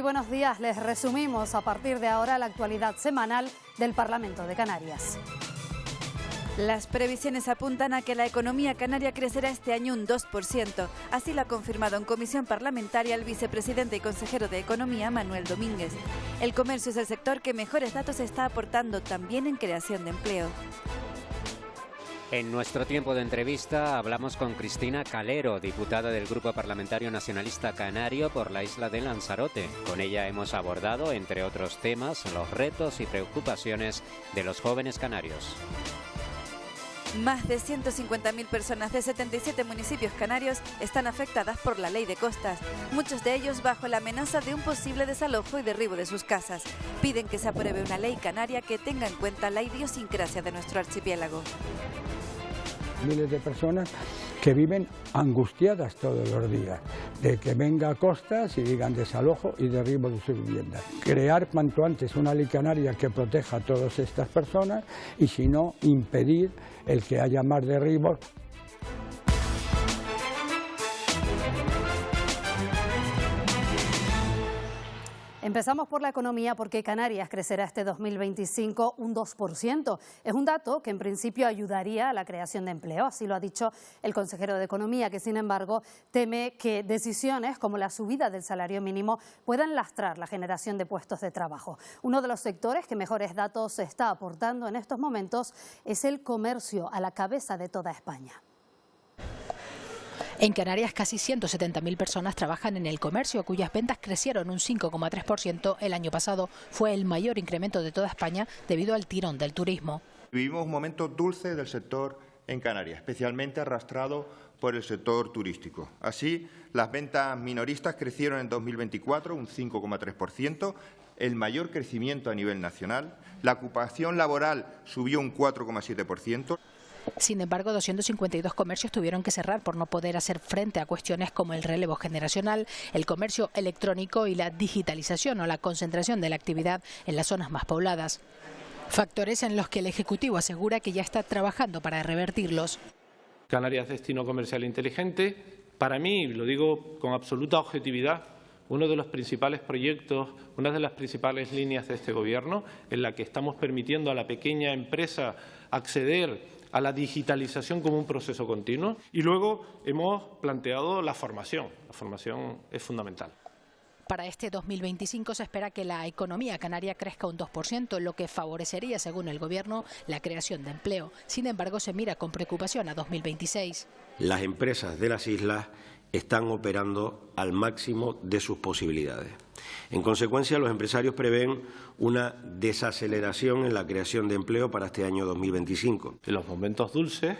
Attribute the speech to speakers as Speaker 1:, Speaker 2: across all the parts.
Speaker 1: buenos días. Les resumimos a partir de ahora la actualidad semanal del Parlamento de Canarias.
Speaker 2: Las previsiones apuntan a que la economía canaria crecerá este año un 2%. Así lo ha confirmado en comisión parlamentaria el vicepresidente y consejero de Economía, Manuel Domínguez. El comercio es el sector que mejores datos está aportando también en creación de empleo.
Speaker 3: En nuestro tiempo de entrevista hablamos con Cristina Calero, diputada del Grupo Parlamentario Nacionalista Canario por la isla de Lanzarote. Con ella hemos abordado, entre otros temas, los retos y preocupaciones de los jóvenes canarios.
Speaker 2: Más de 150.000 personas de 77 municipios canarios están afectadas por la ley de costas, muchos de ellos bajo la amenaza de un posible desalojo y derribo de sus casas. Piden que se apruebe una ley canaria que tenga en cuenta la idiosincrasia de nuestro archipiélago.
Speaker 4: Miles de personas que viven angustiadas todos los días, de que venga a costas y digan desalojo y derribo de su vivienda. Crear cuanto antes una ley canaria que proteja a todas estas personas y, si no, impedir el que haya más derribos.
Speaker 1: Empezamos por la economía porque Canarias crecerá este 2025 un 2%. Es un dato que en principio ayudaría a la creación de empleo, así lo ha dicho el consejero de Economía, que sin embargo teme que decisiones como la subida del salario mínimo puedan lastrar la generación de puestos de trabajo. Uno de los sectores que mejores datos se está aportando en estos momentos es el comercio, a la cabeza de toda España.
Speaker 5: En Canarias casi 170.000 personas trabajan en el comercio, cuyas ventas crecieron un 5,3% el año pasado. Fue el mayor incremento de toda España debido al tirón del turismo.
Speaker 6: Vivimos un momento dulce del sector en Canarias, especialmente arrastrado por el sector turístico. Así, las ventas minoristas crecieron en 2024 un 5,3%, el mayor crecimiento a nivel nacional. La ocupación laboral subió un 4,7%.
Speaker 5: Sin embargo, 252 comercios tuvieron que cerrar por no poder hacer frente a cuestiones como el relevo generacional, el comercio electrónico y la digitalización o la concentración de la actividad en las zonas más pobladas. Factores en los que el Ejecutivo asegura que ya está trabajando para revertirlos.
Speaker 7: Canarias Destino Comercial Inteligente, para mí, lo digo con absoluta objetividad, uno de los principales proyectos, una de las principales líneas de este Gobierno, en la que estamos permitiendo a la pequeña empresa acceder a la digitalización como un proceso continuo. Y luego hemos planteado la formación. La formación es fundamental.
Speaker 5: Para este 2025 se espera que la economía canaria crezca un 2%, lo que favorecería, según el Gobierno, la creación de empleo. Sin embargo, se mira con preocupación a 2026.
Speaker 8: Las empresas de las islas están operando al máximo de sus posibilidades. En consecuencia, los empresarios prevén una desaceleración en la creación de empleo para este año 2025.
Speaker 7: Los momentos dulces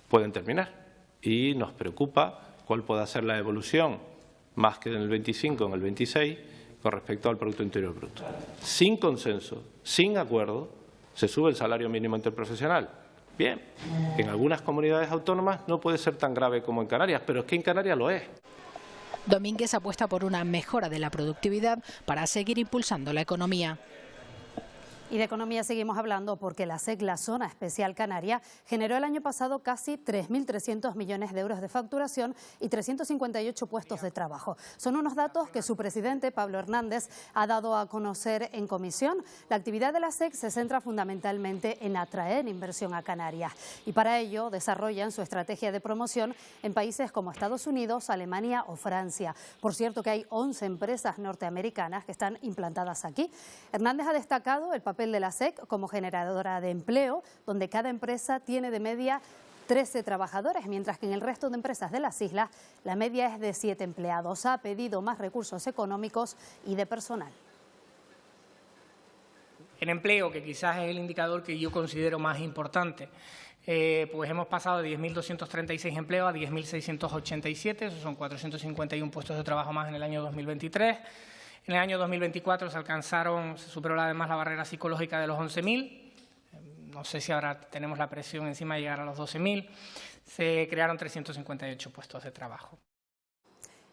Speaker 7: pueden terminar y nos preocupa cuál pueda ser la evolución, más que en el 25, en el 26, con respecto al Producto Interior Bruto. Sin consenso, sin acuerdo, se sube el salario mínimo interprofesional. Bien, en algunas comunidades autónomas no puede ser tan grave como en Canarias, pero es que en Canarias lo es.
Speaker 5: Domínguez apuesta por una mejora de la productividad para seguir impulsando la economía.
Speaker 1: Y de economía seguimos hablando porque la SEC, la Zona Especial Canaria, generó el año pasado casi 3.300 millones de euros de facturación y 358 puestos de trabajo. Son unos datos que su presidente, Pablo Hernández, ha dado a conocer en comisión. La actividad de la SEC se centra fundamentalmente en atraer inversión a Canarias y para ello desarrollan su estrategia de promoción en países como Estados Unidos, Alemania o Francia. Por cierto que hay 11 empresas norteamericanas que están implantadas aquí. Hernández ha destacado el papel de la SEC como generadora de empleo, donde cada empresa tiene de media 13 trabajadores, mientras que en el resto de empresas de las islas la media es de 7 empleados. Ha pedido más recursos económicos y de personal.
Speaker 9: En empleo, que quizás es el indicador que yo considero más importante, pues hemos pasado de 10.236 empleos a 10.687, esos son 451 puestos de trabajo más en el año 2023. En el año 2024 se superó además la barrera psicológica de los 11.000. No sé si ahora tenemos la presión encima de llegar a los 12.000. Se crearon 358 puestos de trabajo.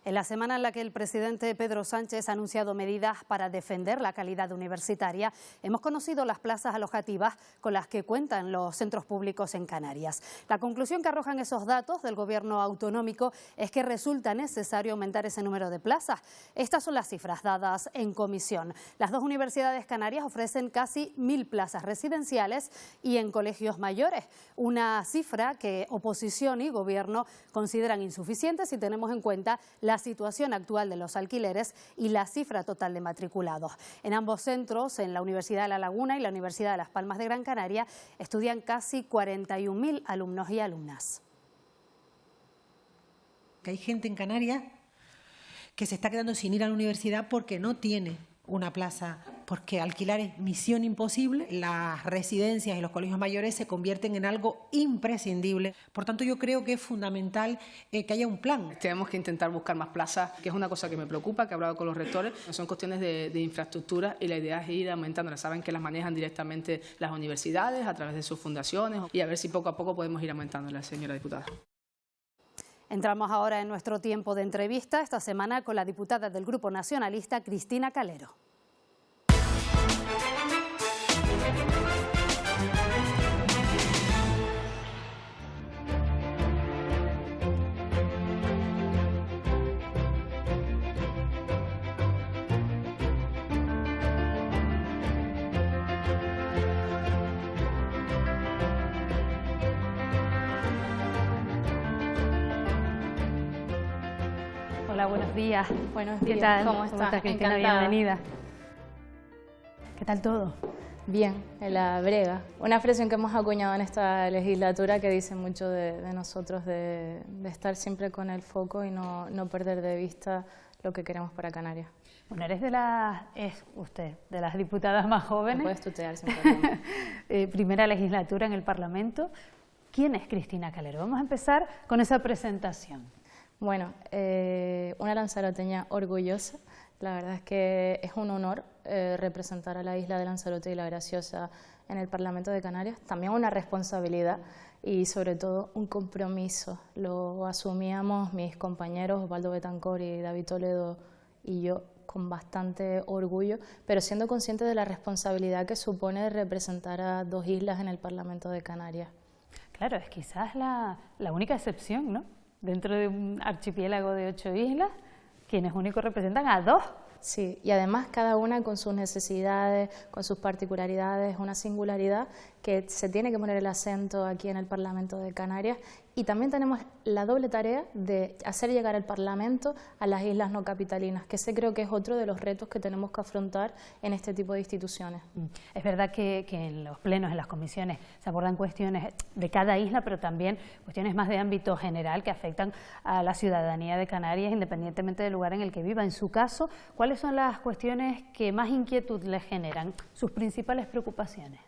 Speaker 1: En la semana en la que el presidente Pedro Sánchez ha anunciado medidas para defender la calidad universitaria, hemos conocido las plazas alojativas con las que cuentan los centros públicos en Canarias. La conclusión que arrojan esos datos del Gobierno autonómico es que resulta necesario aumentar ese número de plazas. Estas son las cifras dadas en comisión. Las dos universidades canarias ofrecen casi 1.000 plazas residenciales y en colegios mayores, una cifra que oposición y Gobierno consideran insuficiente si tenemos en cuenta la situación actual de los alquileres y la cifra total de matriculados. En ambos centros, en la Universidad de La Laguna y la Universidad de Las Palmas de Gran Canaria, estudian casi 41.000 alumnos y alumnas.
Speaker 10: Que hay gente en Canarias que se está quedando sin ir a la universidad porque no tiene una plaza, porque alquilar es misión imposible. Las residencias y los colegios mayores se convierten en algo imprescindible. Por tanto, yo creo que es fundamental que haya un plan.
Speaker 11: Tenemos que intentar buscar más plazas, que es una cosa que me preocupa, que he hablado con los rectores. Son cuestiones de infraestructura y la idea es ir aumentando. Saben que las manejan directamente las universidades a través de sus fundaciones y a ver si poco a poco podemos ir aumentándola, señora diputada.
Speaker 1: Entramos ahora en nuestro tiempo de entrevista, esta semana con la diputada del Grupo Nacionalista, Cristina Calero. Hola, buenos días.
Speaker 12: Buenos días.
Speaker 1: ¿Qué tal?
Speaker 12: ¿Cómo estás,
Speaker 1: Cristina?
Speaker 12: Encantada.
Speaker 1: Bienvenida. ¿Qué tal todo?
Speaker 12: Bien, en la brega. Una expresión que hemos acuñado en esta legislatura que dice mucho de nosotros, de estar siempre con el foco y no perder de vista lo que queremos para Canarias.
Speaker 1: Bueno, es usted de las diputadas más jóvenes.
Speaker 12: Me puedes tutear sin problema.
Speaker 1: Primera legislatura en el Parlamento. ¿Quién es Cristina Calero? Vamos a empezar con esa presentación.
Speaker 12: Bueno, una lanzaroteña orgullosa. La verdad es que es un honor representar a la isla de Lanzarote y La Graciosa en el Parlamento de Canarias. También una responsabilidad y sobre todo un compromiso. Lo asumíamos mis compañeros Osvaldo Betancor y David Toledo y yo con bastante orgullo, pero siendo conscientes de la responsabilidad que supone representar a dos islas en el Parlamento de Canarias.
Speaker 1: Claro, es quizás la única excepción, ¿no? Dentro de un archipiélago de 8 islas, quienes únicos representan a 2.
Speaker 12: Sí, y además cada una con sus necesidades, con sus particularidades, una singularidad que se tiene que poner el acento aquí en el Parlamento de Canarias. Y también tenemos la doble tarea de hacer llegar el Parlamento a las islas no capitalinas, que ese creo que es otro de los retos que tenemos que afrontar en este tipo de instituciones.
Speaker 1: Es verdad que en los plenos, en las comisiones, se abordan cuestiones de cada isla, pero también cuestiones más de ámbito general que afectan a la ciudadanía de Canarias, independientemente del lugar en el que viva. En su caso, ¿cuáles son las cuestiones que más inquietud le generan, sus principales preocupaciones?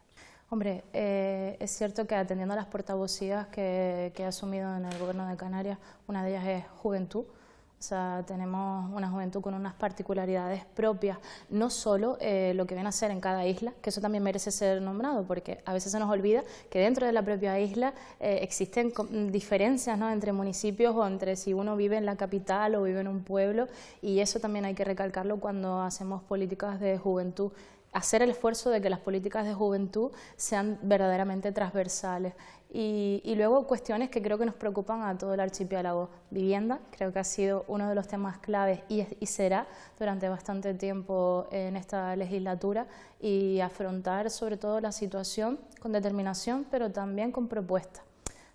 Speaker 12: Hombre, es cierto que atendiendo a las portavocías que he asumido en el Gobierno de Canarias, una de ellas es juventud. O sea, tenemos una juventud con unas particularidades propias, no solo lo que viene a ser en cada isla, que eso también merece ser nombrado, porque a veces se nos olvida que dentro de la propia isla existen diferencias, ¿no?, entre municipios o entre si uno vive en la capital o vive en un pueblo, y eso también hay que recalcarlo cuando hacemos políticas de juventud. Hacer el esfuerzo de que las políticas de juventud sean verdaderamente transversales. Y luego cuestiones que creo que nos preocupan a todo el archipiélago. Vivienda, creo que ha sido uno de los temas claves y será durante bastante tiempo en esta legislatura, y afrontar sobre todo la situación con determinación, pero también con propuestas.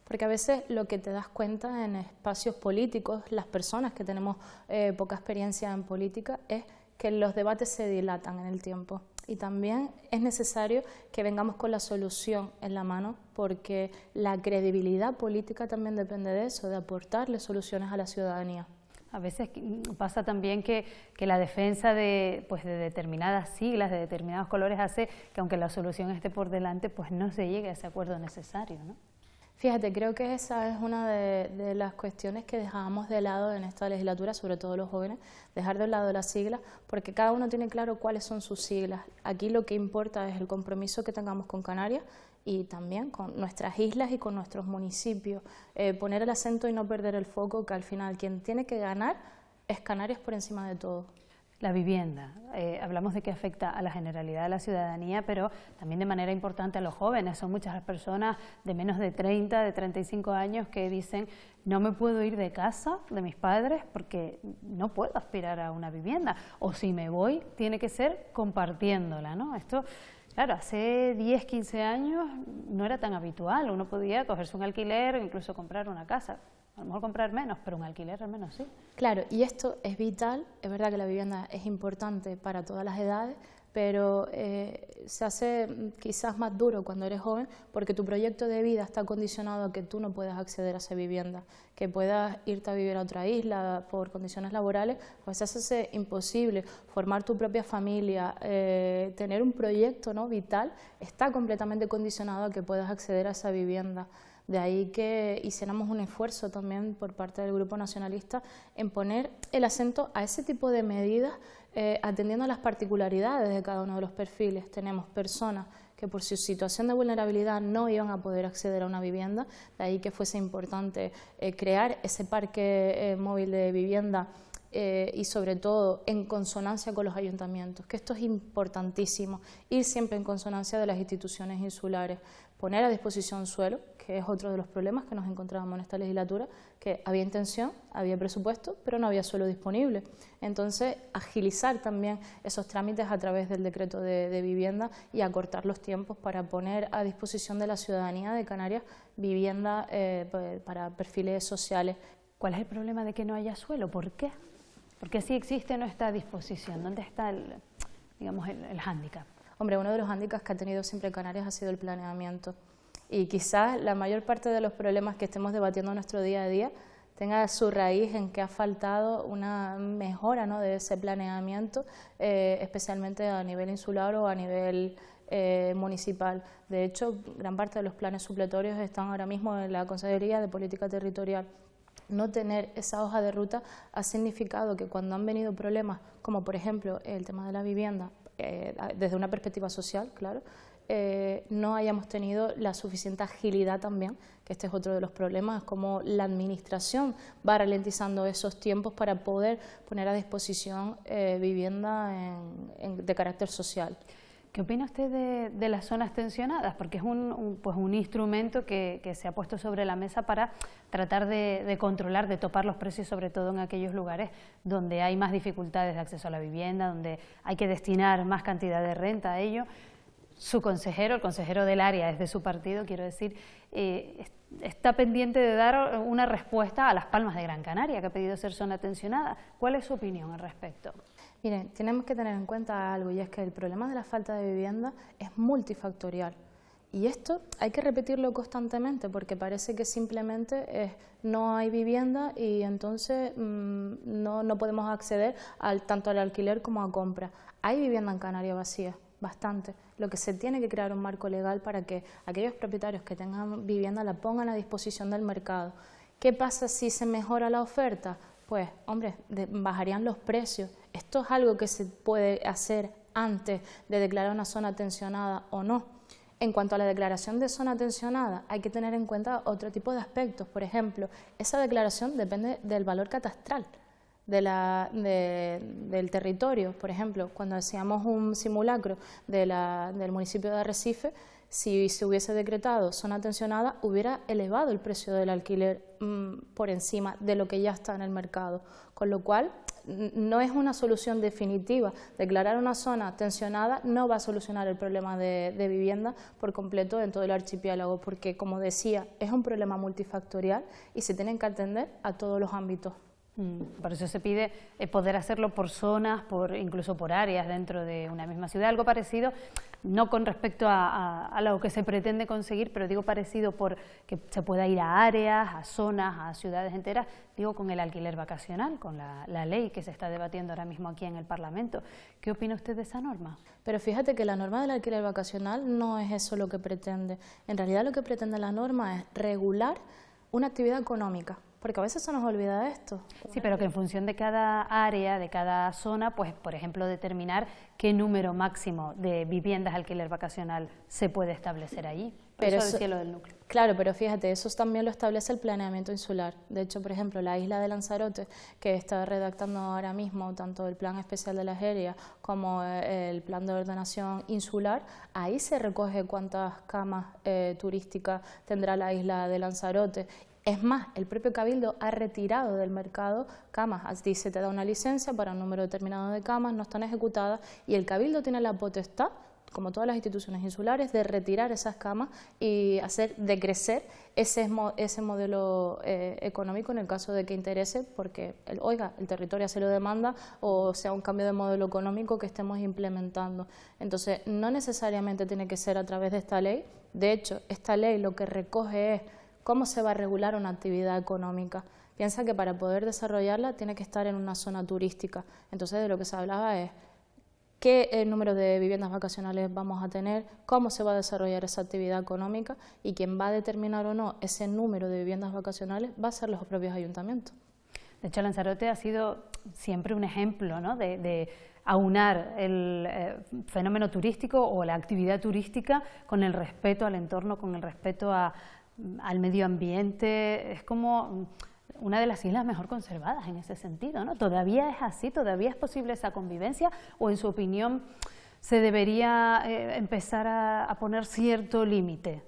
Speaker 12: Porque a veces lo que te das cuenta en espacios políticos, las personas que tenemos poca experiencia en política, es que los debates se dilatan en el tiempo. Y también es necesario que vengamos con la solución en la mano, porque la credibilidad política también depende de eso, de aportarle soluciones a la ciudadanía.
Speaker 1: A veces pasa también que la defensa de determinadas siglas, de determinados colores, hace que aunque la solución esté por delante, pues no se llegue a ese acuerdo necesario, ¿no?
Speaker 12: Fíjate, creo que esa es una de las cuestiones que dejábamos de lado en esta legislatura, sobre todo los jóvenes, dejar de lado las siglas, porque cada uno tiene claro cuáles son sus siglas. Aquí lo que importa es el compromiso que tengamos con Canarias y también con nuestras islas y con nuestros municipios. Poner el acento y no perder el foco, que al final quien tiene que ganar es Canarias por encima de todo.
Speaker 1: La vivienda, hablamos de que afecta a la generalidad de la ciudadanía, pero también de manera importante a los jóvenes. Son muchas las personas de menos de 30, de 35 años que dicen no me puedo ir de casa de mis padres porque no puedo aspirar a una vivienda. O si me voy, tiene que ser compartiéndola, ¿no? Esto, claro, hace 10, 15 años no era tan habitual. Uno podía cogerse un alquiler o incluso comprar una casa. A lo mejor comprar menos, pero un alquiler al menos sí.
Speaker 12: Claro, y esto es vital. Es verdad que la vivienda es importante para todas las edades, pero se hace quizás más duro cuando eres joven porque tu proyecto de vida está condicionado a que tú no puedas acceder a esa vivienda, que puedas irte a vivir a otra isla por condiciones laborales, pues se hace imposible formar tu propia familia, tener un proyecto, ¿no?, vital, está completamente condicionado a que puedas acceder a esa vivienda. De ahí que hiciéramos un esfuerzo también por parte del Grupo Nacionalista en poner el acento a ese tipo de medidas, atendiendo a las particularidades de cada uno de los perfiles. Tenemos personas que por su situación de vulnerabilidad no iban a poder acceder a una vivienda, de ahí que fuese importante crear ese parque móvil de vivienda y sobre todo en consonancia con los ayuntamientos, que esto es importantísimo, ir siempre en consonancia de las instituciones insulares, poner a disposición suelo, que es otro de los problemas que nos encontrábamos en esta legislatura, que había intención, había presupuesto, pero no había suelo disponible. Entonces, agilizar también esos trámites a través del decreto de vivienda y acortar los tiempos para poner a disposición de la ciudadanía de Canarias vivienda para perfiles sociales.
Speaker 1: ¿Cuál es el problema de que no haya suelo? ¿Por qué? Porque si existe no está a disposición. ¿Dónde está el hándicap?
Speaker 12: Hombre, uno de los hándicaps que ha tenido siempre Canarias ha sido el planeamiento. Y quizás la mayor parte de los problemas que estemos debatiendo en nuestro día a día tenga su raíz en que ha faltado una mejora, ¿no?, de ese planeamiento, especialmente a nivel insular o a nivel municipal. De hecho, gran parte de los planes supletorios están ahora mismo en la Consejería de Política Territorial. No tener esa hoja de ruta ha significado que cuando han venido problemas, como por ejemplo el tema de la vivienda, desde una perspectiva social, claro, no hayamos tenido la suficiente agilidad también, que este es otro de los problemas, como la administración va ralentizando esos tiempos para poder poner a disposición vivienda de carácter social.
Speaker 1: ¿Qué opina usted de las zonas tensionadas? Porque es un instrumento que se ha puesto sobre la mesa para tratar de controlar, de topar los precios, sobre todo en aquellos lugares donde hay más dificultades de acceso a la vivienda, donde hay que destinar más cantidad de renta a ello. Su consejero, el consejero del área es de su partido, quiero decir, está pendiente de dar una respuesta a Las Palmas de Gran Canaria, que ha pedido ser zona tensionada. ¿Cuál es su opinión al respecto?
Speaker 12: Miren, tenemos que tener en cuenta algo, y es que el problema de la falta de vivienda es multifactorial. Y esto hay que repetirlo constantemente porque parece que simplemente no hay vivienda y entonces no podemos acceder tanto al alquiler como a compra. Hay vivienda en Canarias vacía, bastante. Lo que se tiene que crear un marco legal para que aquellos propietarios que tengan vivienda la pongan a disposición del mercado. ¿Qué pasa si se mejora la oferta? Pues, hombre, bajarían los precios. Esto es algo que se puede hacer antes de declarar una zona tensionada o no. En cuanto a la declaración de zona tensionada, hay que tener en cuenta otro tipo de aspectos. Por ejemplo, esa declaración depende del valor catastral del territorio. Por ejemplo, cuando hacíamos un simulacro del municipio de Arrecife, si se hubiese decretado zona tensionada, hubiera elevado el precio del alquiler por encima de lo que ya está en el mercado. Con lo cual, no es una solución definitiva. Declarar una zona tensionada no va a solucionar el problema de vivienda por completo en todo el archipiélago, porque, como decía, es un problema multifactorial y se tienen que atender a todos los ámbitos.
Speaker 1: Por eso se pide poder hacerlo por zonas, incluso por áreas dentro de una misma ciudad. Algo parecido, no con respecto a lo que se pretende conseguir, pero digo parecido por que se pueda ir a áreas, a zonas, a ciudades enteras, digo con el alquiler vacacional, con la ley que se está debatiendo ahora mismo aquí en el Parlamento. ¿Qué opina usted de esa norma?
Speaker 12: Pero fíjate que la norma del alquiler vacacional no es eso lo que pretende. En realidad lo que pretende la norma es regular una actividad económica. porque a veces se nos olvida esto.
Speaker 1: Sí, pero que en función de cada área, de cada zona, pues por ejemplo determinar qué número máximo de viviendas alquiler vacacional se puede establecer allí.
Speaker 12: Pero
Speaker 1: eso decía lo del núcleo.
Speaker 12: Claro, pero fíjate, eso también lo establece el planeamiento insular. De hecho, por ejemplo, la isla de Lanzarote, que está redactando ahora mismo tanto el Plan Especial de las Áreas como el Plan de Ordenación Insular, ahí se recoge cuántas camas turísticas tendrá la isla de Lanzarote. Es más, el propio Cabildo ha retirado del mercado camas, así se te da una licencia para un número determinado de camas, no están ejecutadas y el Cabildo tiene la potestad, como todas las instituciones insulares, de retirar esas camas y hacer decrecer ese modelo económico en el caso de que interese, porque, el territorio así lo demanda o sea un cambio de modelo económico que estemos implementando. Entonces, no necesariamente tiene que ser a través de esta ley. De hecho, esta ley lo que recoge es cómo se va a regular una actividad económica. Piensa que para poder desarrollarla tiene que estar en una zona turística. Entonces, de lo que se hablaba es qué número de viviendas vacacionales vamos a tener, cómo se va a desarrollar esa actividad económica y quien va a determinar o no ese número de viviendas vacacionales va a ser los propios ayuntamientos.
Speaker 1: De hecho, Lanzarote ha sido siempre un ejemplo, ¿no?, de aunar el fenómeno turístico o la actividad turística con el respeto al entorno, con el respeto al medio ambiente. Es como una de las islas mejor conservadas en ese sentido, ¿no? ¿Todavía es así? ¿Todavía es posible esa convivencia? ¿O en su opinión se debería empezar a poner cierto límite,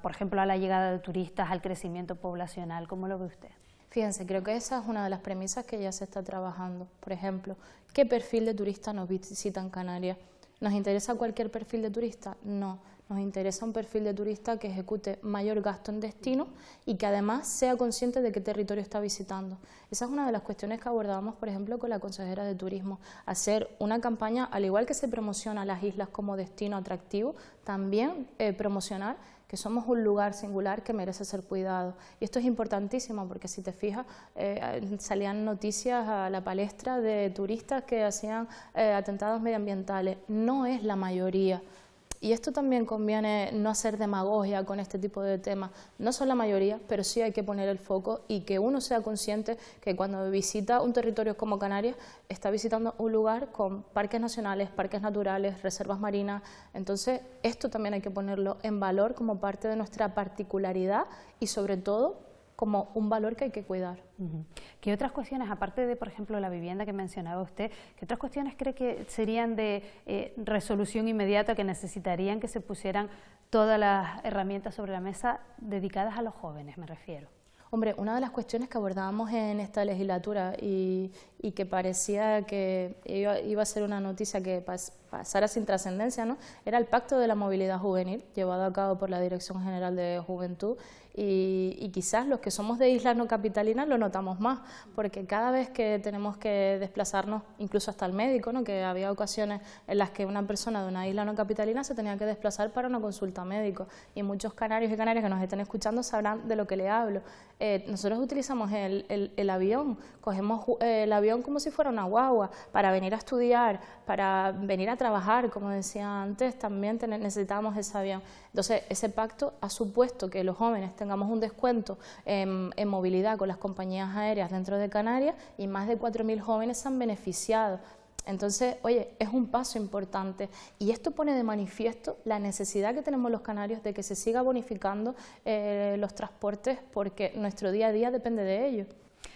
Speaker 1: por ejemplo, a la llegada de turistas, al crecimiento poblacional? ¿Cómo lo ve usted?
Speaker 12: Fíjense, creo que esa es una de las premisas que ya se está trabajando. Por ejemplo, ¿qué perfil de turista nos visita en Canarias? ¿Nos interesa cualquier perfil de turista? No. Nos interesa un perfil de turista que ejecute mayor gasto en destino y que además sea consciente de qué territorio está visitando. Esa es una de las cuestiones que abordábamos, por ejemplo, con la consejera de Turismo. Hacer una campaña, al igual que se promociona las islas como destino atractivo, también promocionar que somos un lugar singular que merece ser cuidado. Y esto es importantísimo porque si te fijas, salían noticias a la palestra de turistas que hacían atentados medioambientales. No es la mayoría. Y esto también conviene no hacer demagogia con este tipo de temas. No son la mayoría, pero sí hay que poner el foco y que uno sea consciente que cuando visita un territorio como Canarias, está visitando un lugar con parques nacionales, parques naturales, reservas marinas. Entonces, esto también hay que ponerlo en valor como parte de nuestra particularidad y, sobre todo, como un valor que hay que cuidar. ¿Qué otras cuestiones, aparte de, por ejemplo, la vivienda que mencionaba usted, qué otras cuestiones cree que serían de resolución inmediata, que necesitarían que se pusieran todas las herramientas sobre la mesa dedicadas a los jóvenes, me refiero? Hombre, una de las cuestiones que abordábamos en esta legislatura y que parecía que iba a ser una noticia que pasara sin trascendencia, ¿no?, era el Pacto de la Movilidad Juvenil, llevado a cabo por la Dirección General de Juventud, y quizás los que somos de islas no capitalinas lo notamos más, porque cada vez que tenemos que desplazarnos, incluso hasta el médico, ¿no?, que había ocasiones en las que una persona de una isla no capitalina se tenía que desplazar para una consulta médica, y muchos canarios y canarias que nos estén escuchando sabrán de lo que le hablo. Nosotros utilizamos el avión, cogemos el avión como si fuera una guagua, para venir a estudiar, para venir a trabajar, como decía antes, también necesitábamos ese avión. Entonces, ese pacto ha supuesto que los jóvenes tengamos un descuento en movilidad con las compañías aéreas dentro de Canarias y más de 4.000 jóvenes se han beneficiado. Entonces, oye, es un paso importante y esto pone de manifiesto la necesidad que tenemos los canarios de que se siga bonificando los transportes porque nuestro día a día depende de ello.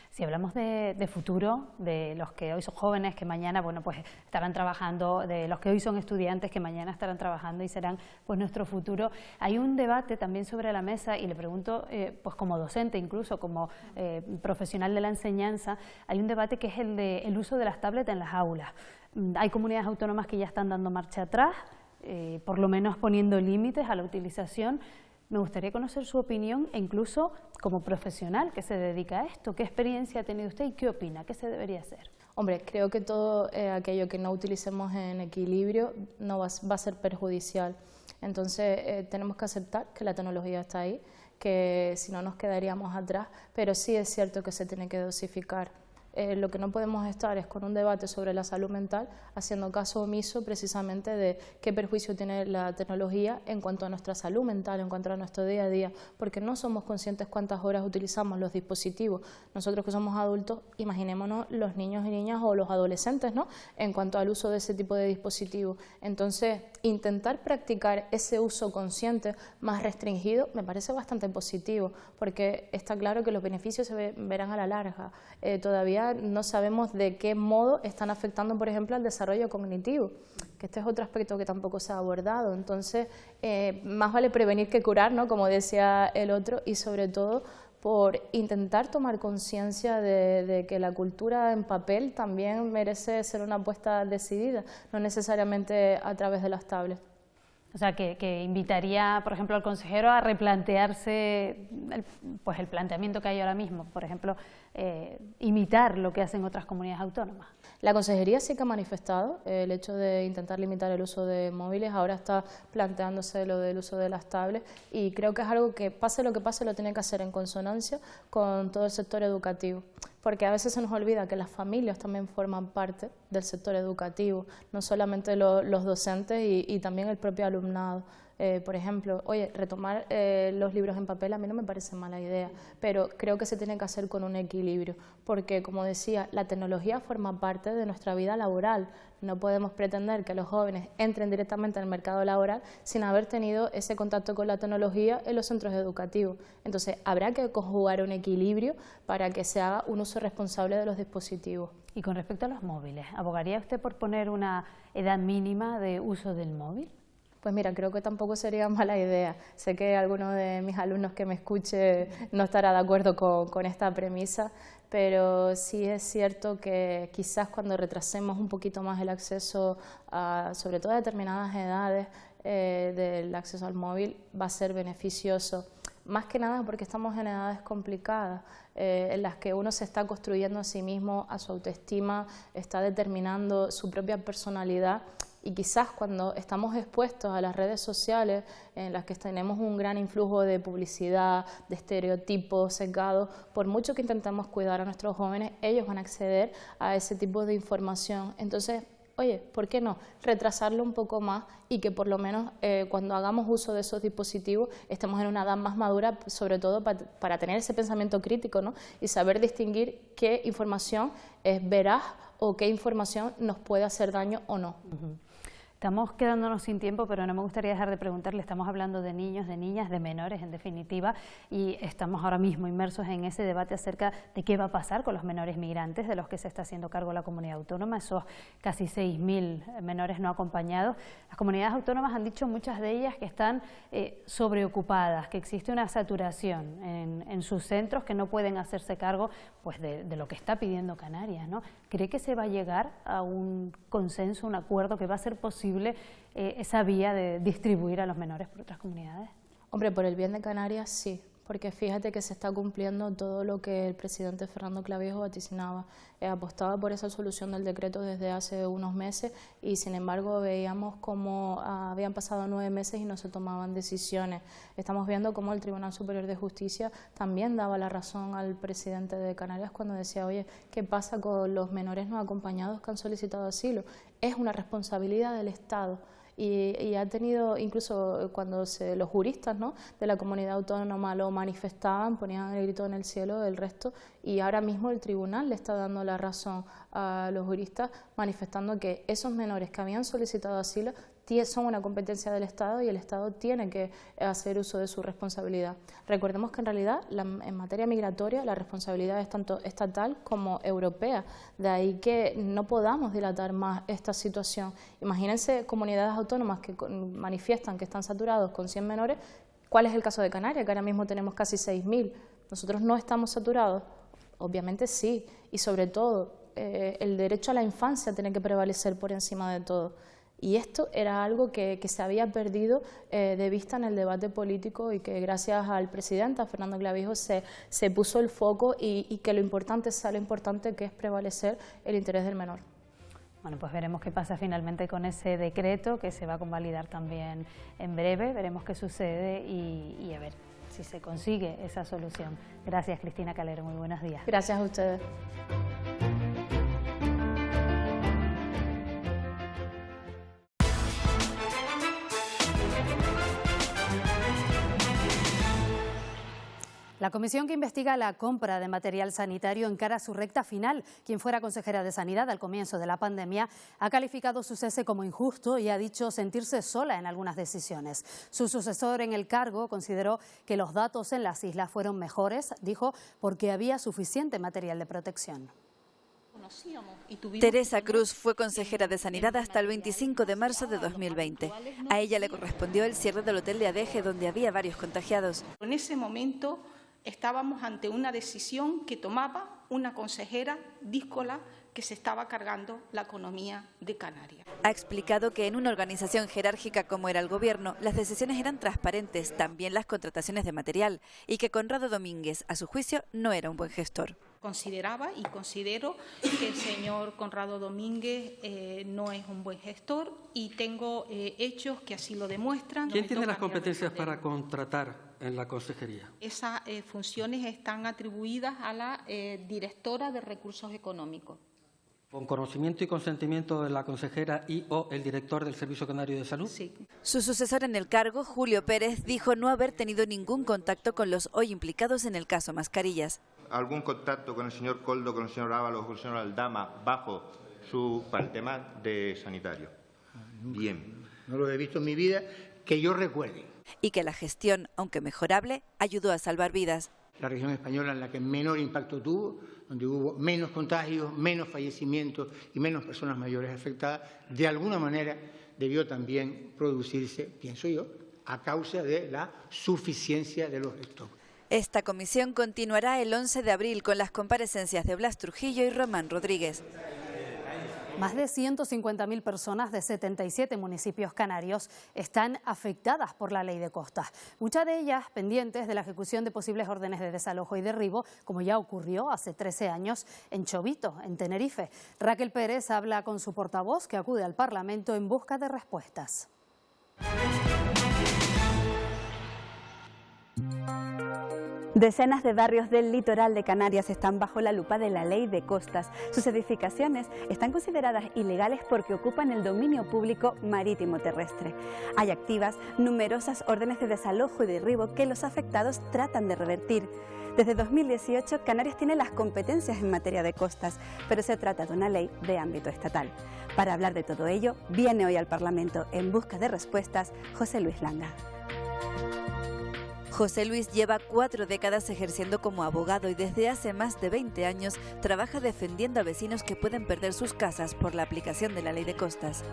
Speaker 12: Si hablamos de futuro, de los que hoy son jóvenes, que mañana, bueno, pues estarán trabajando, de los que hoy son estudiantes, que mañana estarán trabajando y serán pues nuestro futuro, hay un debate también sobre la mesa y le pregunto, pues como docente, incluso como profesional de la enseñanza, hay un debate que es el uso de las tablets en las aulas. Hay comunidades autónomas que ya están dando marcha atrás, por lo menos poniendo límites a la utilización. Me gustaría conocer su opinión e incluso como profesional que se dedica a esto. ¿Qué experiencia ha tenido usted y qué opina? ¿Qué se debería hacer? Hombre, creo que todo aquello que no utilicemos en equilibrio no va a ser perjudicial. Entonces tenemos que aceptar que la tecnología está ahí, que si no nos quedaríamos atrás, pero sí es cierto que se tiene que dosificar. Lo que no podemos estar es con un debate sobre la salud mental haciendo caso omiso precisamente de qué perjuicio tiene la tecnología en cuanto a nuestra salud mental, en cuanto a nuestro día a día, porque no somos conscientes cuántas horas utilizamos los dispositivos. Nosotros que somos adultos, imaginémonos los niños y niñas o los adolescentes, ¿no?, en cuanto al uso de ese tipo de dispositivos. Entonces, intentar practicar ese uso consciente más restringido me parece bastante positivo, porque está claro que los beneficios se verán a la larga. Todavía no sabemos de qué modo están afectando, por ejemplo, al desarrollo cognitivo, que este es otro aspecto que tampoco se ha abordado. Entonces, más vale prevenir que curar, ¿no?, como decía el otro, y sobre todo por intentar tomar conciencia de que la cultura en papel también merece ser una apuesta decidida, no necesariamente a través de las tablets.
Speaker 1: O sea, que invitaría, por ejemplo, al consejero a replantearse el planteamiento que hay ahora mismo, por ejemplo, imitar lo que hacen otras comunidades autónomas.
Speaker 12: La Consejería sí que ha manifestado el hecho de intentar limitar el uso de móviles, ahora está planteándose lo del uso de las tablets y creo que es algo que, pase lo que pase, lo tiene que hacer en consonancia con todo el sector educativo, porque a veces se nos olvida que las familias también forman parte del sector educativo, no solamente los docentes y también el propio alumnado. Por ejemplo, oye, retomar los libros en papel a mí no me parece mala idea, pero creo que se tiene que hacer con un equilibrio, porque como decía, la tecnología forma parte de nuestra vida laboral. No podemos pretender que los jóvenes entren directamente en el mercado laboral sin haber tenido ese contacto con la tecnología en los centros educativos. Entonces, habrá que conjugar un equilibrio para que se haga un uso responsable de los dispositivos.
Speaker 1: Y con respecto a los móviles, ¿abogaría usted por poner una edad mínima de uso del móvil?
Speaker 12: Pues mira, creo que tampoco sería mala idea. Sé que alguno de mis alumnos que me escuche no estará de acuerdo con esta premisa, pero sí es cierto que quizás cuando retrasemos un poquito más el acceso a, sobre todo a determinadas edades del acceso al móvil, va a ser beneficioso. Más que nada porque estamos en edades complicadas, en las que uno se está construyendo a sí mismo, a su autoestima, está determinando su propia personalidad. Y quizás cuando estamos expuestos a las redes sociales, en las que tenemos un gran influjo de publicidad, de estereotipos sesgados, por mucho que intentemos cuidar a nuestros jóvenes, ellos van a acceder a ese tipo de información. Entonces, oye, ¿por qué no retrasarlo un poco más y que por lo menos cuando hagamos uso de esos dispositivos estemos en una edad más madura, sobre todo para tener ese pensamiento crítico, ¿no?, y saber distinguir qué información es veraz o qué información nos puede hacer daño o no.
Speaker 1: Estamos quedándonos sin tiempo, pero no me gustaría dejar de preguntarle, estamos hablando de niños, de niñas, de menores en definitiva, y estamos ahora mismo inmersos en ese debate acerca de qué va a pasar con los menores migrantes de los que se está haciendo cargo la comunidad autónoma, esos casi 6.000 menores no acompañados. Las comunidades autónomas han dicho, muchas de ellas, que están sobreocupadas, que existe una saturación en sus centros, que no pueden hacerse cargo pues, de lo que está pidiendo Canarias, ¿no? ¿Cree que se va a llegar a un consenso, un acuerdo que va a ser posible esa vía de distribuir a los menores por otras comunidades?
Speaker 12: Hombre, por el bien de Canarias sí, porque fíjate que se está cumpliendo todo lo que el presidente Fernando Clavijo vaticinaba. Apostaba por esa solución del decreto desde hace unos meses y sin embargo veíamos cómo habían pasado 9 meses y no se tomaban decisiones. Estamos viendo cómo el Tribunal Superior de Justicia también daba la razón al presidente de Canarias cuando decía, oye, ¿qué pasa con los menores no acompañados que han solicitado asilo? Es una responsabilidad del Estado. Y ha tenido, incluso cuando los juristas, ¿no?, de la comunidad autónoma lo manifestaban, ponían el grito en el cielo del resto, y ahora mismo el tribunal le está dando la razón a los juristas manifestando que esos menores que habían solicitado asilo son una competencia del Estado y el Estado tiene que hacer uso de su responsabilidad. Recordemos que en realidad en materia migratoria la responsabilidad es tanto estatal como europea, de ahí que no podamos dilatar más esta situación. Imagínense comunidades autónomas que manifiestan que están saturados con 100 menores. ¿Cuál es el caso de Canarias? Que ahora mismo tenemos casi 6.000. ¿Nosotros no estamos saturados? Obviamente sí, y sobre todo el derecho a la infancia tiene que prevalecer por encima de todo. Y esto era algo que se había perdido de vista en el debate político y que gracias al presidente, a Fernando Clavijo, se puso el foco y que lo importante sea lo importante, que es prevalecer el interés del menor.
Speaker 1: Bueno, pues veremos qué pasa finalmente con ese decreto, que se va a convalidar también en breve, veremos qué sucede y a ver si se consigue esa solución. Gracias, Cristina Calero, muy buenos días.
Speaker 12: Gracias a ustedes.
Speaker 1: La comisión que investiga la compra de material sanitario encara su recta final. Quien fuera consejera de Sanidad al comienzo de la pandemia ha calificado su cese como injusto y ha dicho sentirse sola en algunas decisiones. Su sucesor en el cargo consideró que los datos en las islas fueron mejores, dijo, porque había suficiente material de protección.
Speaker 2: Teresa Cruz fue consejera de Sanidad hasta el 25 de marzo de 2020. A ella le correspondió el cierre del hotel de Adeje, donde había varios contagiados.
Speaker 13: En ese momento estábamos ante una decisión que tomaba una consejera díscola que se estaba cargando la economía de Canarias.
Speaker 2: Ha explicado que en una organización jerárquica como era el Gobierno, las decisiones eran transparentes, también las contrataciones de material, y que Conrado Domínguez, a su juicio, no era un buen gestor.
Speaker 13: Consideraba y considero que el señor Conrado Domínguez no es un buen gestor y tengo hechos que así lo demuestran.
Speaker 14: ¿Quién tiene las competencias para contratar en la consejería?
Speaker 13: Esas funciones están atribuidas a la directora de Recursos Económicos.
Speaker 14: ¿Con conocimiento y consentimiento de la consejera y/o el director del Servicio Canario de Salud?
Speaker 13: Sí.
Speaker 2: Su sucesor en el cargo, Julio Pérez, dijo no haber tenido ningún contacto con los hoy implicados en el caso Mascarillas.
Speaker 6: ¿Algún contacto con el señor Koldo, con el señor Ábalos, con el señor Aldama, para el tema de sanitario? Bien.
Speaker 15: No lo he visto en mi vida que yo recuerde.
Speaker 2: Y que la gestión, aunque mejorable, ayudó a salvar vidas.
Speaker 15: La región española en la que menor impacto tuvo, donde hubo menos contagios, menos fallecimientos y menos personas mayores afectadas, de alguna manera debió también producirse, pienso yo, a causa de la suficiencia de los stocks.
Speaker 2: Esta comisión continuará el 11 de abril con las comparecencias de Blas Trujillo y Román Rodríguez.
Speaker 1: Más de 150.000 personas de 77 municipios canarios están afectadas por la ley de costas. Muchas de ellas pendientes de la ejecución de posibles órdenes de desalojo y derribo, como ya ocurrió hace 13 años en Chovito, en Tenerife. Raquel Pérez habla con su portavoz, que acude al Parlamento en busca de respuestas.
Speaker 16: Decenas de barrios del litoral de Canarias están bajo la lupa de la ley de costas. Sus edificaciones están consideradas ilegales porque ocupan el dominio público marítimo terrestre. Hay activas numerosas órdenes de desalojo y derribo que los afectados tratan de revertir. Desde 2018, Canarias tiene las competencias en materia de costas, pero se trata de una ley de ámbito estatal. Para hablar de todo ello, viene hoy al Parlamento en busca de respuestas José Luis Langa.
Speaker 2: José Luis lleva 4 décadas ejerciendo como abogado y desde hace más de 20 años trabaja defendiendo a vecinos que pueden perder sus casas por la aplicación de la ley de costas.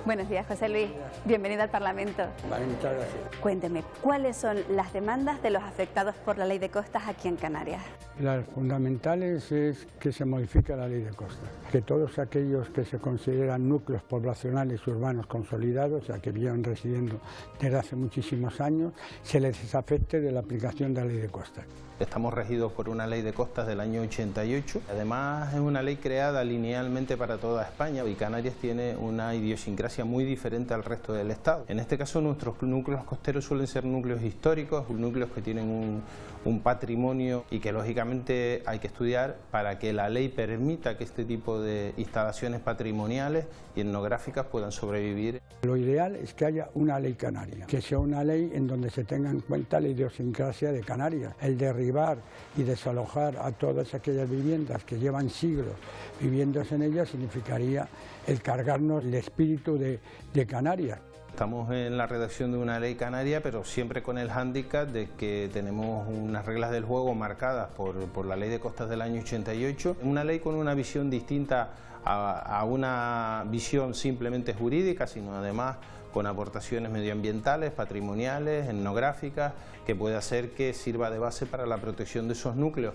Speaker 16: Buenos días, José Luis. Bienvenido al Parlamento.
Speaker 4: Vale, muchas gracias.
Speaker 16: Cuénteme, ¿cuáles son las demandas de los afectados por la ley de costas aquí en Canarias?
Speaker 4: Las fundamentales es que se modifique la ley de costas, que todos aquellos que se consideran núcleos poblacionales urbanos consolidados, ya que viven residiendo desde hace muchísimos años, se les desafecte de la aplicación de la ley de costas.
Speaker 17: Estamos regidos por una ley de costas del año 88. Además, es una ley creada linealmente para toda España y Canarias tiene una idiosincrasia muy diferente al resto del Estado. En este caso, nuestros núcleos costeros suelen ser núcleos históricos, núcleos que tienen un patrimonio y que lógicamente hay que estudiar para que la ley permita que este tipo de instalaciones patrimoniales y etnográficas puedan sobrevivir.
Speaker 4: Lo ideal es que haya una ley canaria, que sea una ley en donde se tenga en cuenta la idiosincrasia de Canarias. El derribar y desalojar a todas aquellas viviendas que llevan siglos viviéndose en ellas significaría el cargarnos el espíritu de Canarias.
Speaker 17: Estamos en la redacción de una ley canaria, pero siempre con el hándicap de que tenemos unas reglas del juego marcadas por la ley de costas del año 88, una ley con una visión distinta a una visión simplemente jurídica, sino además con aportaciones medioambientales, patrimoniales, etnográficas, que puede hacer que sirva de base para la protección de esos núcleos.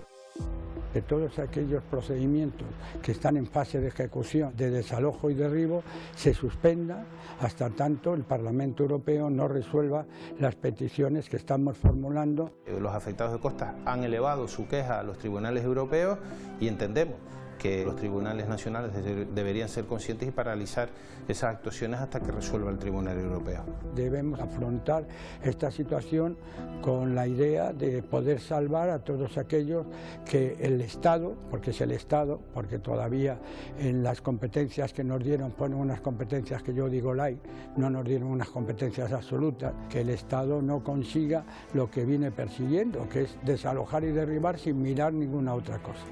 Speaker 4: Que todos aquellos procedimientos que están en fase de ejecución de desalojo y derribo se suspenda hasta tanto el Parlamento Europeo no resuelva las peticiones que estamos formulando.
Speaker 17: Los afectados de costas han elevado su queja a los tribunales europeos y entendemos que los tribunales nacionales deberían ser conscientes y paralizar esas actuaciones hasta que resuelva el Tribunal Europeo.
Speaker 4: Debemos afrontar esta situación con la idea de poder salvar a todos aquellos que el Estado, porque es el Estado, porque todavía en las competencias que nos dieron ponen unas competencias que yo digo light, no nos dieron unas competencias absolutas, que el Estado no consiga lo que viene persiguiendo, que es desalojar y derribar sin mirar ninguna otra cosa.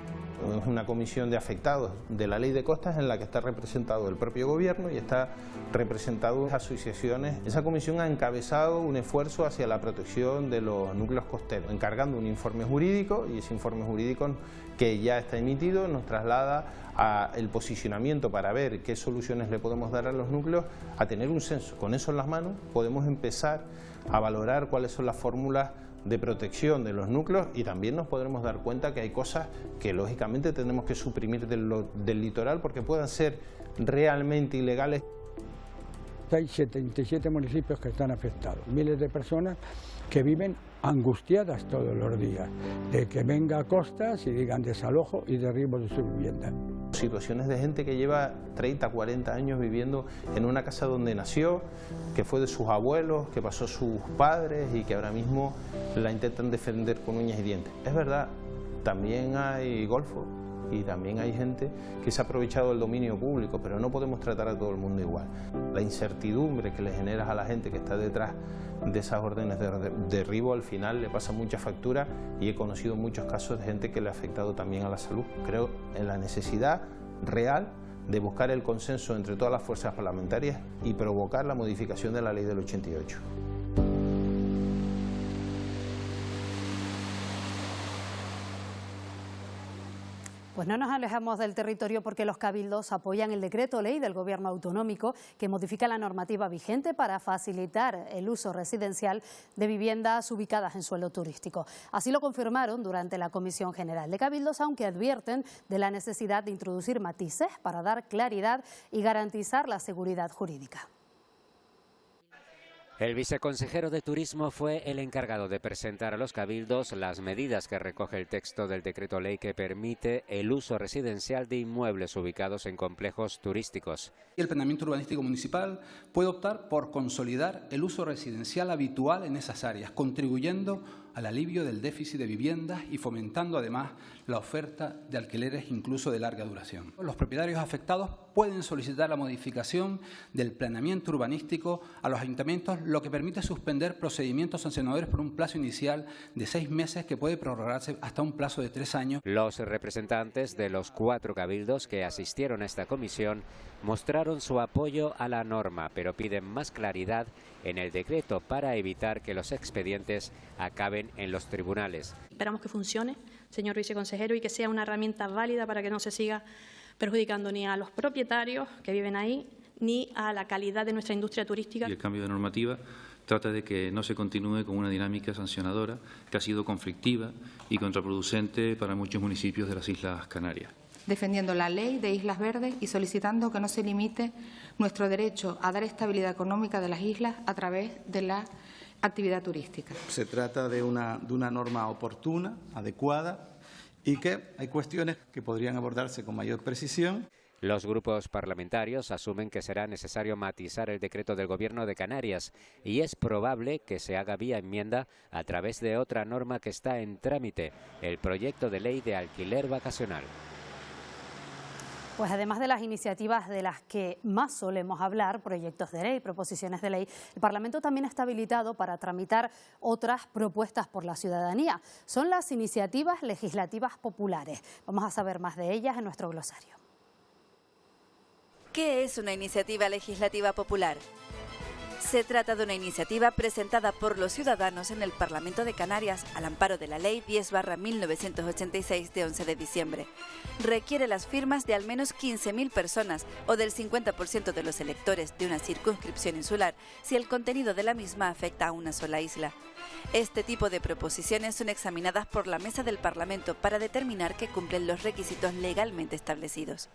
Speaker 17: Es una comisión de afectados de la Ley de Costas en la que está representado el propio gobierno y está representado asociaciones. Esa comisión ha encabezado un esfuerzo hacia la protección de los núcleos costeros, encargando un informe jurídico, y ese informe jurídico que ya está emitido nos traslada el posicionamiento para ver qué soluciones le podemos dar a los núcleos, a tener un censo. Con eso en las manos podemos empezar a valorar cuáles son las fórmulas de protección de los núcleos, y también nos podremos dar cuenta que hay cosas que lógicamente tenemos que suprimir del litoral porque puedan ser realmente ilegales.
Speaker 4: Hay 77 municipios que están afectados, miles de personas que viven angustiadas todos los días, de que venga a Costas y digan desalojo y derribo de su vivienda.
Speaker 17: Situaciones de gente que lleva 30, 40 años viviendo en una casa donde nació, que fue de sus abuelos, que pasó sus padres y que ahora mismo la intentan defender con uñas y dientes. Es verdad, también hay golfos y también hay gente que se ha aprovechado del dominio público, pero no podemos tratar a todo el mundo igual. La incertidumbre que le generas a la gente que está detrás de esas órdenes de derribo al final le pasa mucha factura, y he conocido muchos casos de gente que le ha afectado también a la salud. Creo en la necesidad real de buscar el consenso entre todas las fuerzas parlamentarias y provocar la modificación de la ley del 88.
Speaker 1: Pues no nos alejamos del territorio porque los cabildos apoyan el decreto ley del Gobierno autonómico que modifica la normativa vigente para facilitar el uso residencial de viviendas ubicadas en suelo turístico. Así lo confirmaron durante la Comisión General de Cabildos, aunque advierten de la necesidad de introducir matices para dar claridad y garantizar la seguridad jurídica.
Speaker 3: El viceconsejero de Turismo fue el encargado de presentar a los cabildos las medidas que recoge el texto del decreto ley que permite el uso residencial de inmuebles ubicados en complejos turísticos.
Speaker 18: El planeamiento urbanístico municipal puede optar por consolidar el uso residencial habitual en esas áreas, contribuyendo al alivio del déficit de viviendas y fomentando además la oferta de alquileres incluso de larga duración. Los propietarios afectados pueden solicitar la modificación del planeamiento urbanístico a los ayuntamientos, lo que permite suspender procedimientos sancionadores por un plazo inicial de 6 meses que puede prorrogarse hasta un plazo de 3 años.
Speaker 3: Los representantes de los 4 cabildos que asistieron a esta comisión mostraron su apoyo a la norma, pero piden más claridad en el decreto para evitar que los expedientes acaben en los tribunales.
Speaker 19: Esperamos que funcione, señor viceconsejero, y que sea una herramienta válida para que no se siga perjudicando ni a los propietarios que viven ahí, ni a la calidad de nuestra industria turística.
Speaker 20: Y el cambio de normativa trata de que no se continúe con una dinámica sancionadora que ha sido conflictiva y contraproducente para muchos municipios de las Islas Canarias.
Speaker 21: Defendiendo la ley de Islas Verdes y solicitando que no se limite nuestro derecho a dar estabilidad económica de las islas a través de la actividad turística.
Speaker 22: Se trata de una norma oportuna, adecuada, y que hay cuestiones que podrían abordarse con mayor precisión.
Speaker 3: Los grupos parlamentarios asumen que será necesario matizar el decreto del Gobierno de Canarias y es probable que se haga vía enmienda a través de otra norma que está en trámite, el proyecto de ley de alquiler vacacional.
Speaker 1: Pues además de las iniciativas de las que más solemos hablar, proyectos de ley, proposiciones de ley, el Parlamento también está habilitado para tramitar otras propuestas por la ciudadanía. Son las iniciativas legislativas populares. Vamos a saber más de ellas en nuestro glosario.
Speaker 2: ¿Qué es una iniciativa legislativa popular? Se trata de una iniciativa presentada por los ciudadanos en el Parlamento de Canarias al amparo de la Ley 10/1986 de 11 de diciembre. Requiere las firmas de al menos 15.000 personas o del 50% de los electores de una circunscripción insular si el contenido de la misma afecta a una sola isla. Este tipo de proposiciones son examinadas por la Mesa del Parlamento para determinar que cumplen los requisitos legalmente establecidos.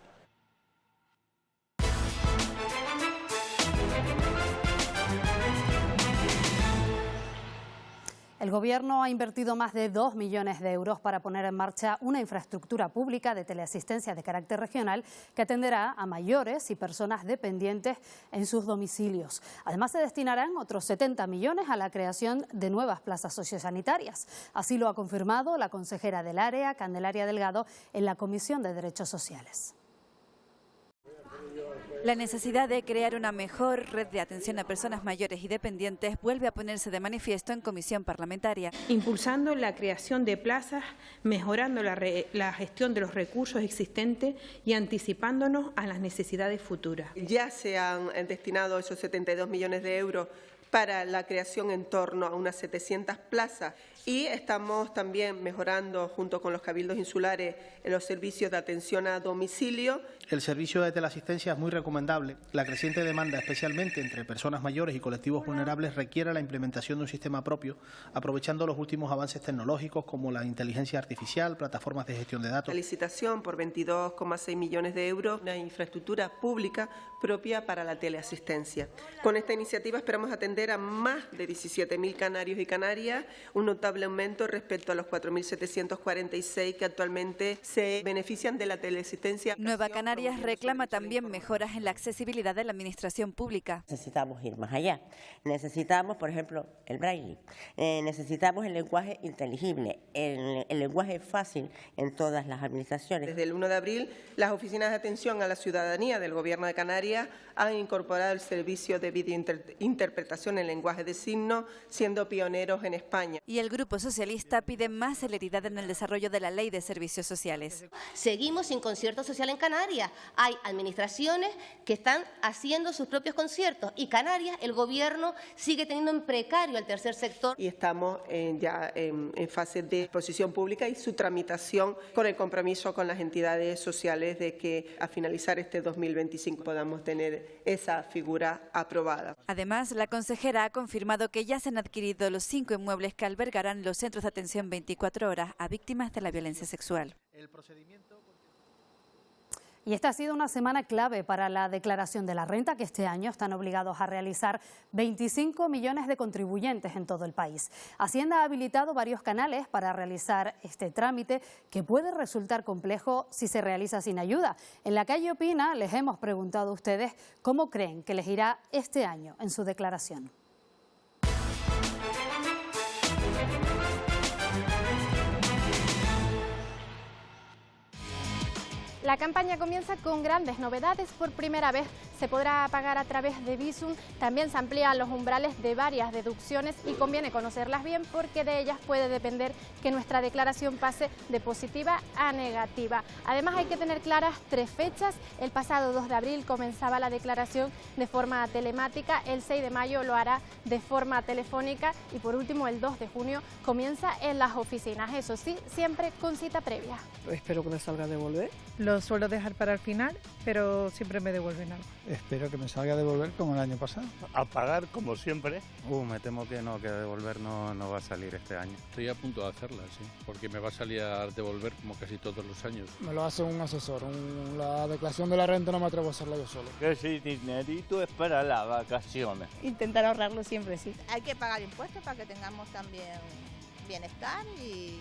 Speaker 1: El Gobierno ha invertido más de 2 millones de euros para poner en marcha una infraestructura pública de teleasistencia de carácter regional que atenderá a mayores y personas dependientes en sus domicilios. Además, se destinarán otros 70 millones a la creación de nuevas plazas sociosanitarias. Así lo ha confirmado la consejera del área, Candelaria Delgado, en la Comisión de Derechos Sociales.
Speaker 2: La necesidad de crear una mejor red de atención a personas mayores y dependientes vuelve a ponerse de manifiesto en comisión parlamentaria.
Speaker 7: Impulsando la creación de plazas, mejorando la gestión de los recursos existentes y anticipándonos a las necesidades futuras.
Speaker 8: Ya se han destinado esos 72 millones de euros para la creación en torno a unas 700 plazas y estamos también mejorando junto con los cabildos insulares en los servicios de atención a domicilio.
Speaker 23: El servicio de teleasistencia es muy recomendable. La creciente demanda, especialmente entre personas mayores y colectivos vulnerables, requiere la implementación de un sistema propio, aprovechando los últimos avances tecnológicos como la inteligencia artificial, plataformas de gestión de datos.
Speaker 8: La licitación por 22,6 millones de euros, una infraestructura pública propia para la teleasistencia. Con esta iniciativa esperamos atender a más de 17.000 canarios y canarias, un notable aumento respecto a los 4.746 que actualmente se benefician de la teleasistencia.
Speaker 2: Nueva Canarias reclama también mejoras en la accesibilidad de la administración pública.
Speaker 24: Necesitamos ir más allá. Necesitamos, por ejemplo, el braille. Necesitamos el lenguaje inteligible, el lenguaje fácil en todas las administraciones.
Speaker 8: Desde el 1 de abril, las oficinas de atención a la ciudadanía del Gobierno de Canarias han incorporado el servicio de videointerpretación en lenguaje de signos, siendo pioneros en España.
Speaker 2: Y el Grupo Socialista pide más celeridad en el desarrollo de la Ley de Servicios Sociales.
Speaker 25: Seguimos sin concierto social en Canarias. Hay administraciones que están haciendo sus propios conciertos y Canarias, el Gobierno, sigue teniendo en precario al tercer sector.
Speaker 8: Y estamos ya en fase de exposición pública y su tramitación con el compromiso con las entidades sociales de que a finalizar este 2025 podamos tener esa figura aprobada.
Speaker 2: Además, la consejera ha confirmado que ya se han adquirido los 5 inmuebles que albergarán los centros de atención 24 horas a víctimas de la violencia sexual.
Speaker 1: Y esta ha sido una semana clave para la declaración de la renta que este año están obligados a realizar 25 millones de contribuyentes en todo el país. Hacienda ha habilitado varios canales para realizar este trámite que puede resultar complejo si se realiza sin ayuda. En La Calle Opina les hemos preguntado a ustedes cómo creen que les irá este año en su declaración.
Speaker 26: La campaña comienza con grandes novedades. Por primera vez se podrá pagar a través de Bizum. También se amplían los umbrales de varias deducciones y conviene conocerlas bien porque de ellas puede depender que nuestra declaración pase de positiva a negativa. Además hay que tener claras 3 fechas. El pasado 2 de abril comenzaba la declaración de forma telemática, el 6 de mayo lo hará de forma telefónica y por último el 2 de junio comienza en las oficinas. Eso sí, siempre con cita previa.
Speaker 27: Espero que me salga a devolver.
Speaker 28: Lo suelo dejar para el final, pero siempre me devuelven algo.
Speaker 29: Espero que me salga a devolver como el año pasado.
Speaker 30: A pagar como siempre.
Speaker 29: Me temo que no, que a devolver no va a salir este año.
Speaker 31: Estoy a punto de hacerla, sí, porque me va a salir a devolver como casi todos los años.
Speaker 29: Me lo hace un asesor. La declaración de la renta no me atrevo a hacerla yo solo.
Speaker 30: Que si dinerito es para las vacaciones.
Speaker 26: Intentar ahorrarlo siempre, sí.
Speaker 32: Hay que pagar impuestos para que tengamos también bienestar y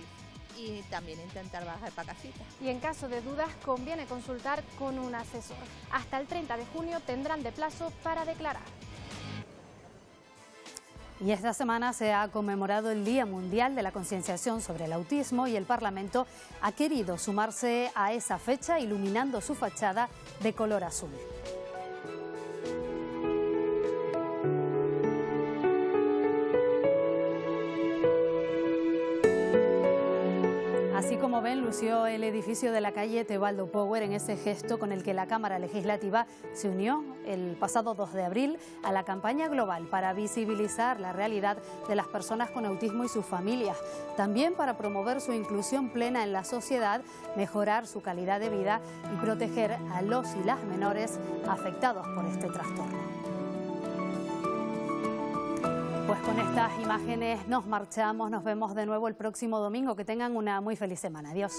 Speaker 32: también intentar bajar para casita.
Speaker 26: Y en caso de dudas conviene consultar con un asesor. Hasta el 30 de junio tendrán de plazo para declarar.
Speaker 1: Y esta semana se ha conmemorado el Día Mundial de la Concienciación sobre el Autismo y el Parlamento ha querido sumarse a esa fecha iluminando su fachada de color azul. Así como ven, lució el edificio de la calle Tebaldo Power en ese gesto con el que la Cámara Legislativa se unió el pasado 2 de abril a la campaña global para visibilizar la realidad de las personas con autismo y sus familias, también para promover su inclusión plena en la sociedad, mejorar su calidad de vida y proteger a los y las menores afectados por este trastorno. Pues con estas imágenes nos marchamos, nos vemos de nuevo el próximo domingo. Que tengan una muy feliz semana. Adiós.